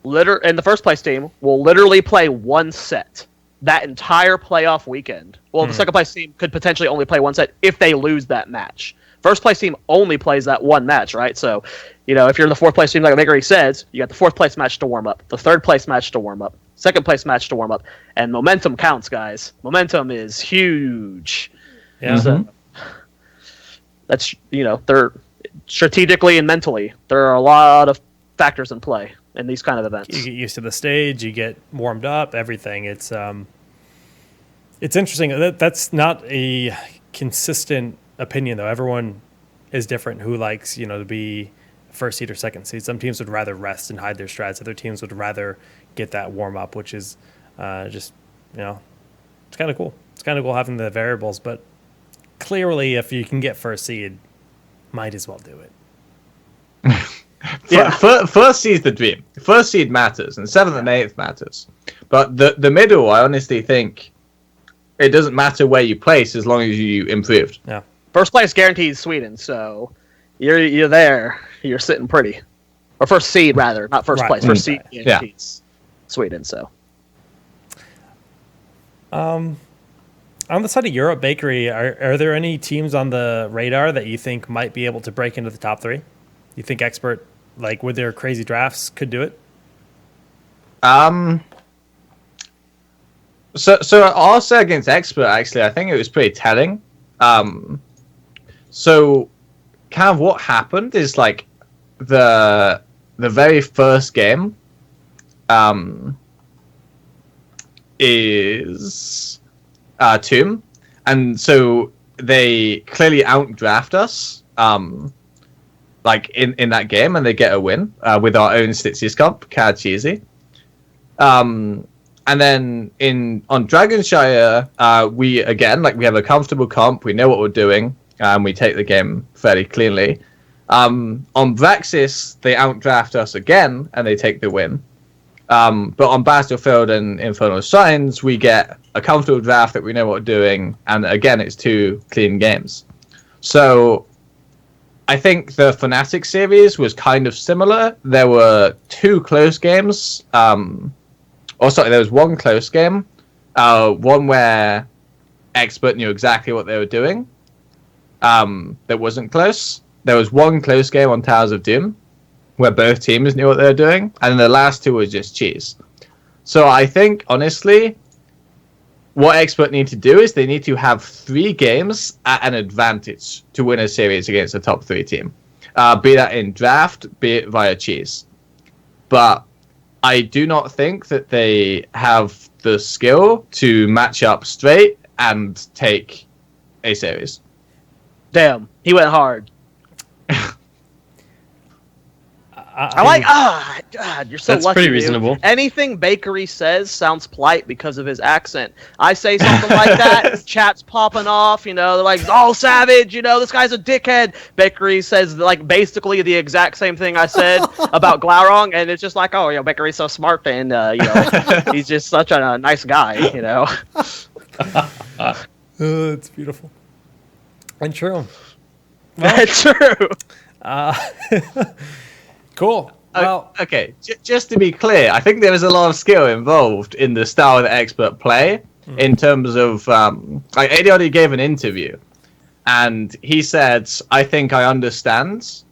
and the first place team will literally play one set that entire playoff weekend. Well, the second place team could potentially only play one set if they lose that match. First place team only plays that one match, right? So, if you're in the 4th place team, like Vickery says, you got the 4th place match to warm up, the 3rd place match to warm up, 2nd place match to warm up, and momentum counts, guys. Momentum is huge. Yeah. So, that's, they're strategically and mentally, there are a lot of factors in play in these kind of events. You get used to the stage, you get warmed up, everything. It's interesting. That's not a consistent opinion, though. Everyone is different who likes, to be first seed or second seed. Some teams would rather rest and hide their strats. Other teams would rather get that warm up, which is just, it's kind of cool. It's kind of cool having the variables, but clearly if you can get first seed, might as well do it. Yeah, first seed's the dream. First seed matters, and 7th and 8th matters. But the middle, I honestly think it doesn't matter where you place as long as you improved. Yeah. First place guarantees Sweden, so you're there. You're sitting pretty. Or first seed, rather. Not first place. First seed guarantees Sweden, so. On the side of Europe, Bakery, are there any teams on the radar that you think might be able to break into the top 3? You think Expert, like with their crazy drafts, could do it? So I'll say against Expert, actually, I think it was pretty telling. So kind of what happened is, like, the very first game is Tomb, and so they clearly outdraft us like in that game, and they get a win with our own Stitches comp, kind of cheesy. And then on Dragonshire, we have a comfortable comp. We know what we're doing, and we take the game fairly cleanly. On Braxis, they outdraft us again, and they take the win. But on Battlefield and Infernal Signs, we get a comfortable draft that we know what we're doing, and again, it's 2 clean games. So I think the Fnatic series was kind of similar. There were 2 close games. There was 1 close game. One where Expert knew exactly what they were doing. That wasn't close. There was 1 close game on Towers of Doom, where both teams knew what they were doing, and the last 2 were just cheese. So I think, honestly, what Expert need to do is they need to have 3 games at an advantage to win a series against a top 3 team. Be that in draft, be it via cheese. But I do not think that they have the skill to match up straight and take a series. Damn, he went hard. God, you're so That's lucky. pretty Dude. reasonable. Anything Bakery says sounds polite because of his accent. I say something like that, chat's popping off, they're like, oh, savage, this guy's a dickhead. Bakery says, like, basically the exact same thing I said about Glaurung, and it's just like, oh, Bakery's so smart, and, he's just such a nice guy, It's beautiful. And true. That's true. Cool. Well, Okay, just to be clear, I think there is a lot of skill involved in the style of the expert play in terms of like ADRD gave an interview, and he said, "I think I understand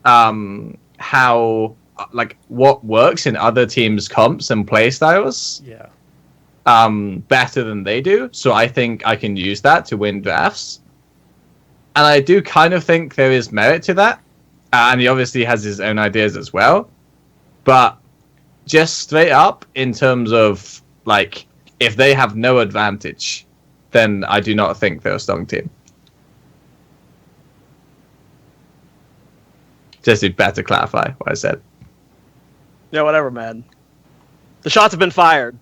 how like what works in other teams' comps and play styles yeah. better than they do. So I think I can use that to win drafts." And I do kind of think there is merit to that. And he obviously has his own ideas as well. But just straight up, in terms of, like, if they have no advantage, then I do not think they're a strong team. Just to better clarify what I said. Yeah, whatever, man. The shots have been fired.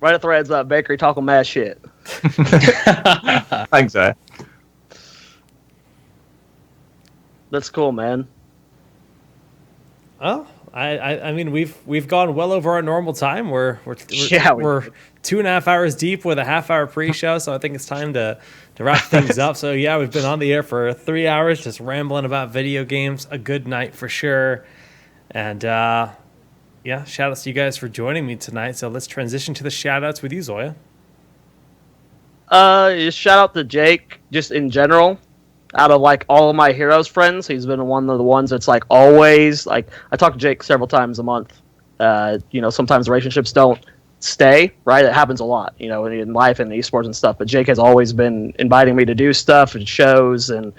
Right at the Reds up. Bakery talking mad shit. Thanks, sir. That's cool, man. Oh, I mean, we've gone well over our normal time. We're We 2.5 hours deep with a half-hour pre-show, so I think it's time to wrap things up. So yeah, we've been on the air for 3 hours, just rambling about video games. A good night for sure. And yeah, shout outs to you guys for joining me tonight. So let's transition to the shout outs with you, Zoya. Shout out to Jake, just in general. Out of like all of my heroes friends, he's been one of the ones that's like always like I talk to Jake several times a month. Sometimes relationships don't stay, right? It happens a lot, in life and esports and stuff. But Jake has always been inviting me to do stuff and shows and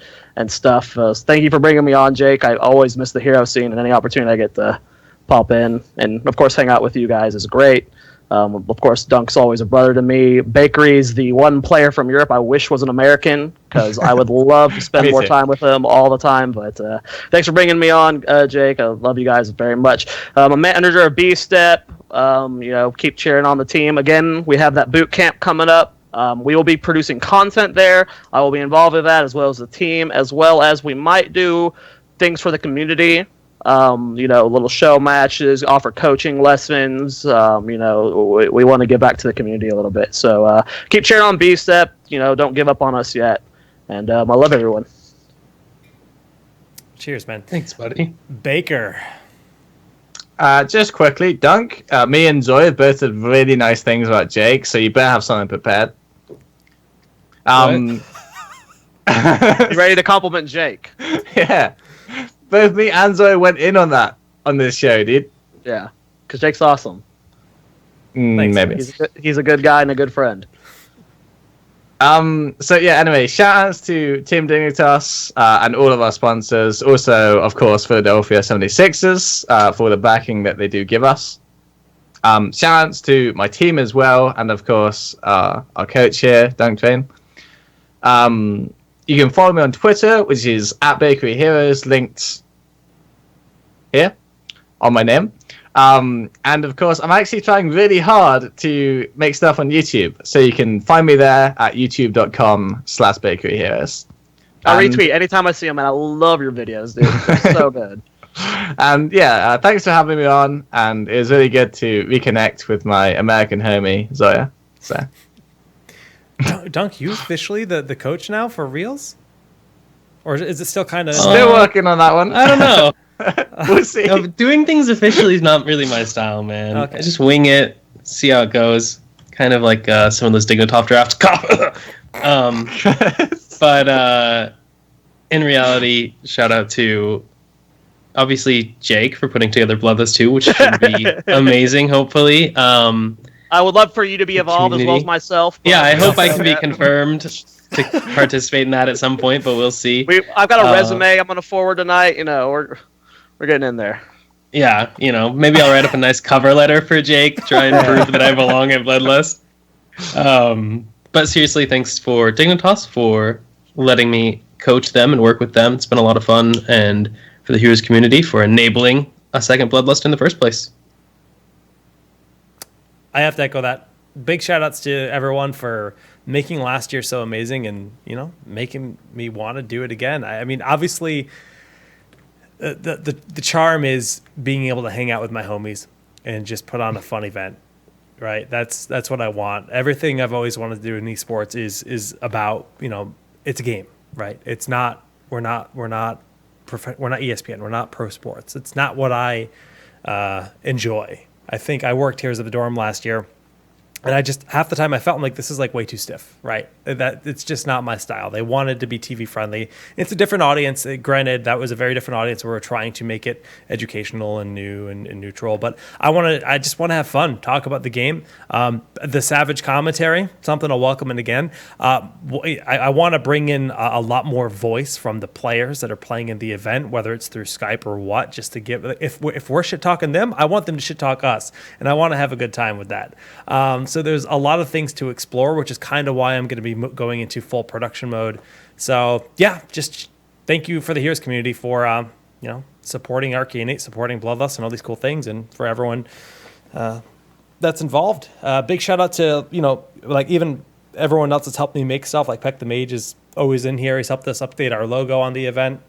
stuff. So thank you for bringing me on, Jake. I always miss the hero scene, and any opportunity I get to pop in and of course hang out with you guys is great. Of course, Dunk's always a brother to me. Bakery's the one player from Europe I wish was an American, because I would love to spend more time with him all the time. But thanks for bringing me on, Jake. I love you guys very much. I'm a manager of B-Step. Keep cheering on the team. Again, we have that boot camp coming up. We will be producing content there. I will be involved with that, as well as the team, as well as we might do things for the community. Little show matches, offer coaching lessons. We want to give back to the community a little bit. So keep cheering on B-Step. Don't give up on us yet. And I love everyone. Cheers, man. Thanks, buddy. Baker. Just quickly, Dunk, me and Zoya both said really nice things about Jake, so you better have something prepared. You ready to compliment Jake? Yeah. Both me and Zoe went in on that on this show, dude. Yeah, because Jake's awesome. Maybe. He's a good guy and a good friend. So yeah, anyway, shout outs to Team Dignitas and all of our sponsors. Also, of course, Philadelphia 76ers for the backing that they do give us. Shout outs to my team as well, and of course, our coach here, Dunk Train. You can follow me on Twitter, which is @BakeryHeroes, linked here on my name. And of course, I'm actually trying really hard to make stuff on YouTube. So you can find me there at youtube.com/BakeryHeroes. I retweet anytime I see them, and I love your videos, dude. They're so good. And yeah, thanks for having me on. And it was really good to reconnect with my American homie, Zoya. So. Dunk, you officially the coach now for reals? Or is it still kind of... Still working on that one. I don't know. We'll see. No, doing things officially is not really my style, man. Okay. I just wing it, see how it goes. Kind of like some of those Dignitov drafts. But in reality, shout out to obviously Jake for putting together Bloodless 2, which should be amazing, hopefully. I would love for you to be involved as well as myself. Yeah, I hope I can be confirmed to participate in that at some point, but we'll see. I've got a resume I'm going to forward tonight. We're getting in there. Yeah, maybe I'll write up a nice cover letter for Jake, try and prove that I belong at Bloodlust. But seriously, thanks for Dignitas for letting me coach them and work with them. It's been a lot of fun, and for the Heroes community for enabling a second Bloodlust in the first place. I have to echo that. Big shout outs to everyone for making last year so amazing and, making me want to do it again. I mean, obviously, the charm is being able to hang out with my homies and just put on a fun event, right? That's what I want. Everything I've always wanted to do in esports is about, it's a game, right? It's not we're not ESPN. We're not pro sports. It's not what I enjoy. I think I worked Heroes of the Dorm last year, and I just half the time I felt like this is like way too stiff, right? That it's just not my style. They wanted to be TV friendly. It's a different audience. Granted, that was a very different audience. We were trying to make it educational and new and neutral. But I just want to have fun, talk about the game. The Savage commentary, something I'll welcome in again. I want to bring in a lot more voice from the players that are playing in the event, whether it's through Skype or what, just to give. If we're shit talking them, I want them to shit talk us, and I want to have a good time with that. So there's a lot of things to explore, which is kind of why I'm going to be going into full production mode. So yeah, just thank you for the Heroes community for supporting Arcanate, supporting Bloodlust, and all these cool things, and for everyone that's involved. Big shout out to even everyone else that's helped me make stuff. Like Peck the Mage is always in here. He's helped us update our logo on the event.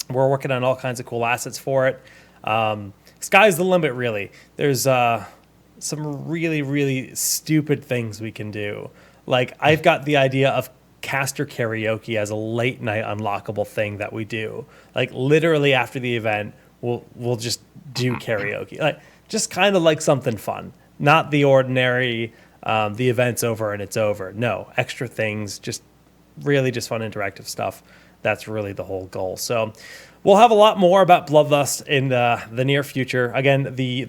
We're working on all kinds of cool assets for it. Sky's the limit, really. There's some really, really stupid things we can do. Like, I've got the idea of caster karaoke as a late night unlockable thing that we do. Like, literally after the event, we'll just do karaoke. Like, just kind of like something fun. Not the ordinary, the event's over and it's over. No, extra things, just really just fun interactive stuff. That's really the whole goal. So we'll have a lot more about Bloodlust in the near future. Again, the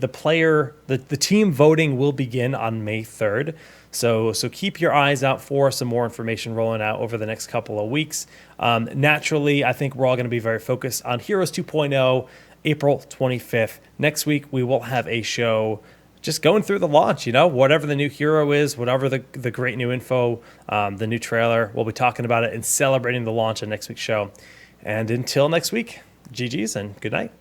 team voting will begin on May 3rd. So keep your eyes out for some more information rolling out over the next couple of weeks. Naturally, I think we're all going to be very focused on Heroes 2.0, April 25th. Next week, we will have a show just going through the launch, whatever the new hero is, whatever the great new info, the new trailer, we'll be talking about it and celebrating the launch of next week's show. And until next week, GG's and good night.